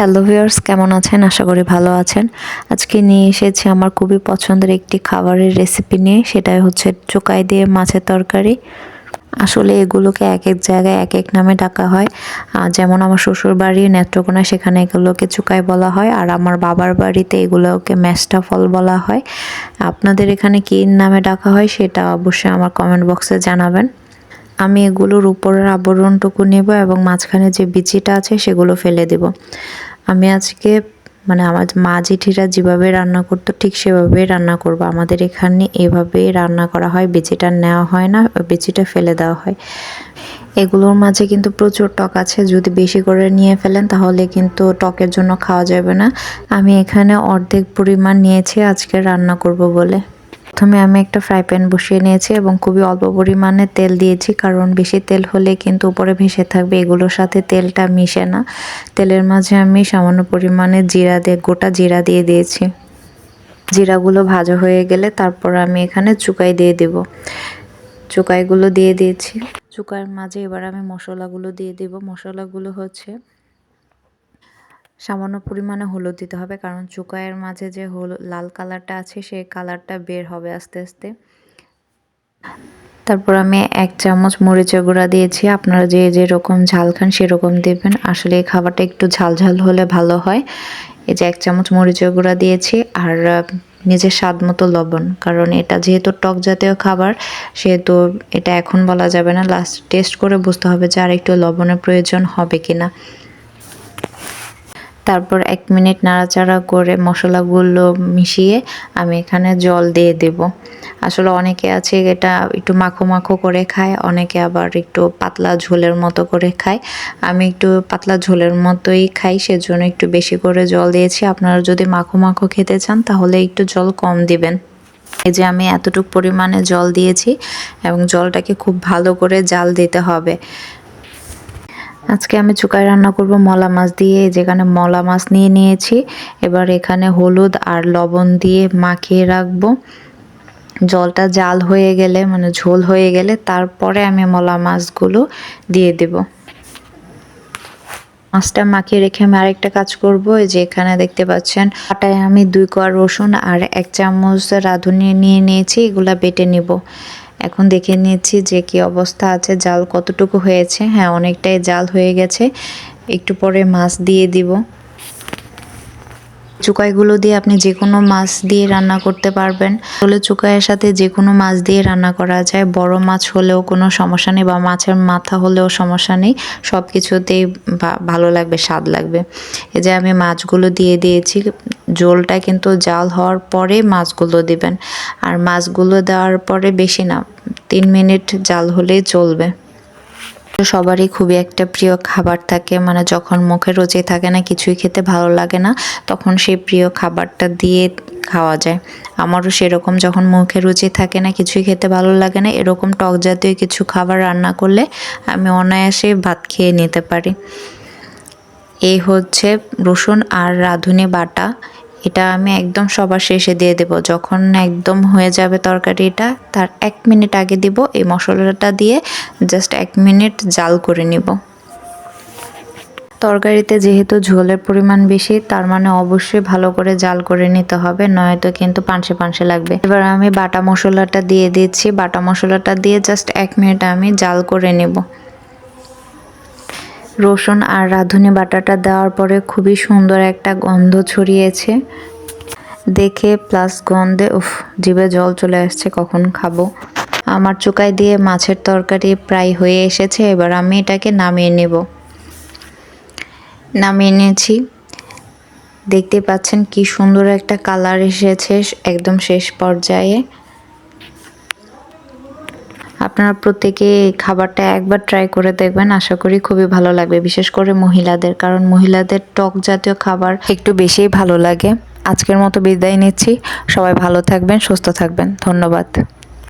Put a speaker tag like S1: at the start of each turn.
S1: Hello viewers, কেমন আছেন? আশা করি ভালো আছেন। আজকে নিয়ে এসেছি আমার খুবই পছন্দের একটি খাবারের রেসিপি নিয়ে। সেটাই হচ্ছে চোকাই দিয়ে মাছের তরকারি। আসলে এগুলোকে এক এক জায়গায় এক এক নামে ডাকা হয়। যেমন আমার শ্বশুর বাড়ি নেত্রকোনা, সেখানে এগুলোকে চুকাই বলা হয়। আর আমার বাবার বাড়িতে এগুলোকে মেষ্টা ফল বলা হয়। আপনাদের এখানে কী নামে ডাকা হয় সেটা অবশ্যই আমার কমেন্ট বক্সে জানাবেন। আমি এগুলোর উপরের আবরণটুকু নেব এবং মাঝখানে যে বিচিটা আছে সেগুলো ফেলে দেব। আমি আজকে আমার মা জেঠিরা যেভাবে রান্না করতো ঠিক সেভাবেই রান্না করব। আমাদের এখানে এভাবেই রান্না করা হয়, বিচিটা নেওয়া হয় না, বিচিটা ফেলে দেওয়া হয়। এগুলোর মাঝে কিন্তু প্রচুর টক আছে, যদি বেশি করে নিয়ে ফেলেন তাহলে কিন্তু টকের জন্য খাওয়া যাবে না। আমি এখানে অর্ধেক পরিমাণ নিয়েছি আজকে রান্না করব বলে। প্রথমে আমি একটা ফ্রাই প্যান বসিয়ে নিয়েছি এবং খুবই অল্প পরিমাণে তেল দিয়েছি, কারণ বেশি তেল হলে কিন্তু উপরে ভেসে থাকবে, এগুলোর সাথে তেলটা মিশে না। তেলের মাঝে আমি সামান্য পরিমাণে গোটা জিরা দিয়ে দিয়েছি। জিরাগুলো ভাজা হয়ে গেলে তারপর আমি এখানে চুকাই দিয়ে দেব। চুকাইগুলো দিয়ে দিয়েছি। চুকাইয়ের মাঝে এবার আমি মশলাগুলো দিয়ে দেব। মশলাগুলো হচ্ছে সামান্য পরিমাণে হলুদ দিতে হবে, কারণ চুকাইয়ের মাঝে যে লাল কালারটা আছে সেই কালারটা বের হবে আস্তে আস্তে। তারপর আমি 1 চামচ মরিচের গুঁড়া দিয়েছি। আপনারা যে যেরকম ঝাল খান সেরকম দেবেন। আসলে এই খাবারটা একটু ঝাল ঝাল হলে ভালো হয়। এই যে 1 চামচ মরিচের গুঁড়া দিয়েছি, আর নিজের স্বাদ মতো লবণ, কারণ এটা যেহেতু টক জাতীয় খাবার সেহেতু এটা এখন বলা যাবে না, লাস্ট টেস্ট করে বুঝতে হবে যে আর একটু লবণের প্রয়োজন হবে কিনা। তারপর 1 মিনিট নাড়াচাড়া করে মশলাগুলো মিশিয়ে আমি এখানে জল দিয়ে দেব। আসলে অনেকে আছে এটা একটু মাখো মাখো করে খায়, অনেকে আবার একটু পাতলা ঝোলের মতো করে খায়। আমি একটু পাতলা ঝোলের মতোই খাই, সেজন্য একটু বেশি করে জল দিয়েছি। আপনারা যদি মাখো মাখো খেতে চান তাহলে একটু জল কম দিবেন। এই যে আমি এতটুকু পরিমাণে জল দিয়েছি এবং জলটাকে খুব ভালো করে জাল দিতে হবে। আজকে আমি চুকাই রান্না করব মলা মাছ দিয়ে। যেখানে মলা মাছ নিয়ে নিয়েছি, এবার এখানে হলুদ আর লবণ দিয়ে মাখিয়ে রাখবো। জলটা জাল হয়ে গেলে ঝোল হয়ে গেলে তারপরে আমি মলা মাছগুলো দিয়ে দেব। মাছটা মাখিয়ে রেখে আমি আরেকটা কাজ করব। এই যে এখানে দেখতে পাচ্ছেন আটায় আমি 2 কোয়া রসুন আর 1 চামচ রাঁধুনি নিয়ে নিয়েছি, এগুলা বেটে নিব। এখন দেখে নিয়েছি যে কি অবস্থা আছে, জাল কতটুকু হয়েছে। হ্যাঁ, অনেকটাই জাল হয়ে গেছে। একটু পরে মাছ দিয়ে দিব। চুকাইগুলো দিয়ে আপনি যে কোনো মাছ দিয়ে রান্না করতে পারবেন। আসলে চুকাইয়ের সাথে যে কোনো মাছ দিয়ে রান্না করা যায়। বড় মাছ হলেও কোনো সমস্যা নেই বা মাছের মাথা হলেও সমস্যা নেই, সব কিছুতেই ভালো লাগবে, স্বাদ লাগবে। এই যে আমি মাছগুলো দিয়ে দিয়েছি। ঝোলটা কিন্তু জাল হওয়ার পরে মাছগুলো দিবেন, আর মাছগুলো দেওয়ার পরে বেশি না, 3 মিনিট জাল হলেই চলবে। সবারই খুবই একটা প্রিয় খাবার থাকে, যখন মুখে রুচি থাকে না, কিছুই খেতে ভালো লাগে না, তখন সেই প্রিয় খাবারটা দিয়ে খাওয়া যায়। আমারও সেরকম, যখন মুখে রুচি থাকে না, কিছুই খেতে ভালো লাগে না, এরকম টক জাতীয় কিছু খাবার রান্না করলে আমি অনায়াসে ভাত খেয়ে নিতে পারি। এই হচ্ছে রসুন আর রাঁধুনি বাটা। এটা আমি একদম সবার শেষে দিয়ে দেব। যখন একদম হয়ে যাবে তরকারিটা, তার 1 মিনিট আগে দিব। এই মশলাটা দিয়ে জাস্ট 1 মিনিট জাল করে নিব। তরকারিতে যেহেতু ঝোলের পরিমাণ বেশি, তার অবশ্যই ভালো করে জাল করে নিতে হবে, নয়তো কিন্তু পানসে পানসে লাগবে। এবার আমি বাটা মশলাটা দিয়ে দিচ্ছি। বাটা মশলাটা দিয়ে জাস্ট 1 মিনিট আমি জাল করে নেব। রসুন আর রাঁধুনি বাটাটা দেওয়ার পরে খুবই সুন্দর একটা গন্ধ ছড়িয়েছে। দেখে প্লাস গন্ধে জিভে জল চলে আসছে, কখন খাবো। আমার চুকাই দিয়ে মাছের তরকারি প্রায় হয়ে এসেছে। এবার আমি এটাকে নামিয়ে নেব। নামিয়ে নিয়েছি। দেখতে পাচ্ছেন কি সুন্দর একটা কালার এসেছে একদম শেষ পর্যায়ে। আপনারা প্রত্যেকে এই খাবারটা একবার ট্রাই করে দেখবেন, আশা করি খুবই ভালো লাগবে, বিশেষ করে মহিলাদের, কারণ মহিলাদের টক জাতীয় খাবার একটু বেশিই ভালো লাগে। আজকের মতো বিদায় নিচ্ছি। সবাই ভালো থাকবেন, সুস্থ থাকবেন। ধন্যবাদ।